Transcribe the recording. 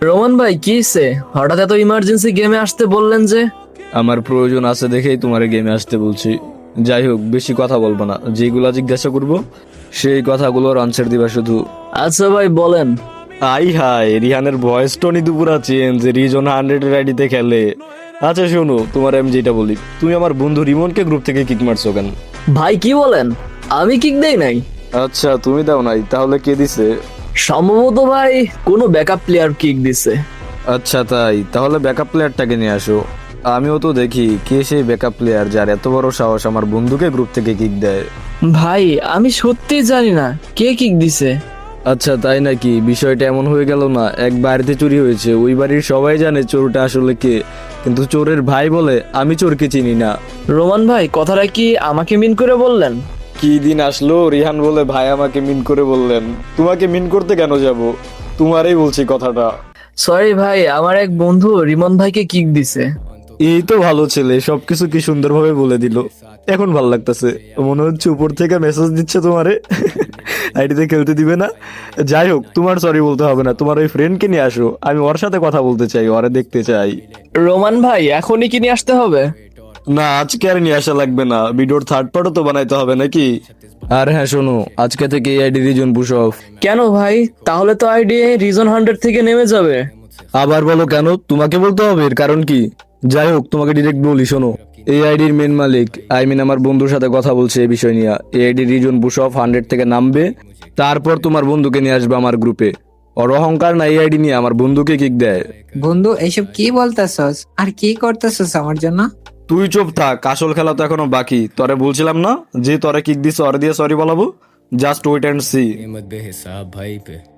Roman ভাই কিসে হঠাৎ এত ইমার্জেন্সি গেমে আসতে বললেন যে? আমার প্রয়োজন আছে দেখেই তোমার গেমে আসতে বলছি। যাই হোক, বেশি কথা বলবো না, যেগুলা জিজ্ঞাসা করব সেই কথাগুলোর আনসার দিবা শুধু। আচ্ছা ভাই বলেন। আই হাই, রিহানের ভয়েস টোনই দুপুরা চেঞ্জ, রিজন 100 আইডিতে খেলে। আচ্ছা শোনো, তোমার আমি যেটা বলি, তুমি আমার বন্ধু রিমনকে গ্রুপ থেকে কিক মারছো কেন? ভাই কি বলেন? আমি কিক দেই নাই। আচ্ছা তুমি দাও নাই, তাহলে কে দিছে? সম্ভবত ভাই কোনো ব্যাকআপ প্লেয়ার কিক দিছে। আচ্ছা তাই, তাহলে ব্যাকআপ প্লেয়ারটাকে নিয়ে আসো। আমিও তো দেখি কে সেই ব্যাকআপ প্লেয়ার যার এত বড় সাহস আমার বন্ধুকে গ্রুপ থেকে কিক দেয়। ভাই আমি সত্যিই জানি না কে কিক দিছে। আচ্ছা তাই নাকি? বিষয়টা এমন হয়ে গেল না, এক বাড়িতে চুরি হয়েছে, ওই বাড়ির সবাই জানে চোরটা আসলে কে, কিন্তু চোরের ভাই বলে আমি চোরকে চিনি না। রোমান ভাই কথাটা কি আমাকে মিন করে বললেন? কি দিন আসলো, রিহান বলে ভাই আমাকে মিন করে বললেন? তোমাকে মিন করতে কেন যাব, তোমারই বলছি কথাটা। সরি ভাই, আমার এক বন্ধু রিমন ভাইকে কিক দিছে। এই তো ভালো ছেলে, সবকিছু কি সুন্দরভাবে বলে দিল। এখন ভাল লাগতেছে, মনে হচ্ছে উপর থেকে মেসেজ দিচ্ছে তোমারে আইডিতে খেলতে দিবে না। যাই হোক, তোমার সরি বলতে হবে না, তোমার ওই ফ্রেন্ডকে নিয়ে আসো, আমি ওর সাথে কথা বলতে চাই, ওরে দেখতে চাই। রোমান ভাই এখনই কি নিয়ে আসতে হবে? না, আজকে আর নিয়ে আসা লাগবে না, ভিডিওর থার্ড পার্টও তো বানাইতে হবে নাকি। আর হ্যাঁ শোনো, আজকে থেকে এই আইডি রিজন বুশফ। কেন ভাই? তাহলে তো আইডি রিজন 100 থেকে নেমে যাবে। আবার বলো কেন? তোমাকে বলতে হবে এর কারণ কি? যাই হোক, তোমাকে ডিরেক্ট বলি, শোনো, এই আইডির মেন মালিক আমার বন্ধুর সাথে কথা বলছে এই বিষয় নিয়ে। এই আইডি রিজন বুশফ 100 থেকে নামবে, তারপর তোমার বন্ধুকে নিয়ে আসবে আমার গ্রুপে। ওর অহংকার না এই আইডি নিয়ে আমার বন্ধুকে কিক দেয়। বন্ধু এইসব কি বলতেছস আর কি করতেছস আমার জন্য? তুই চুপ থাক, আসল খেলা তো এখনো বাকি। তোরে বলছিলাম না যে তোরে কিক দিছে, ওরে দিয়ে সরি বলাবো। Just wait and see. कीमत बेहिसाब भाई पे।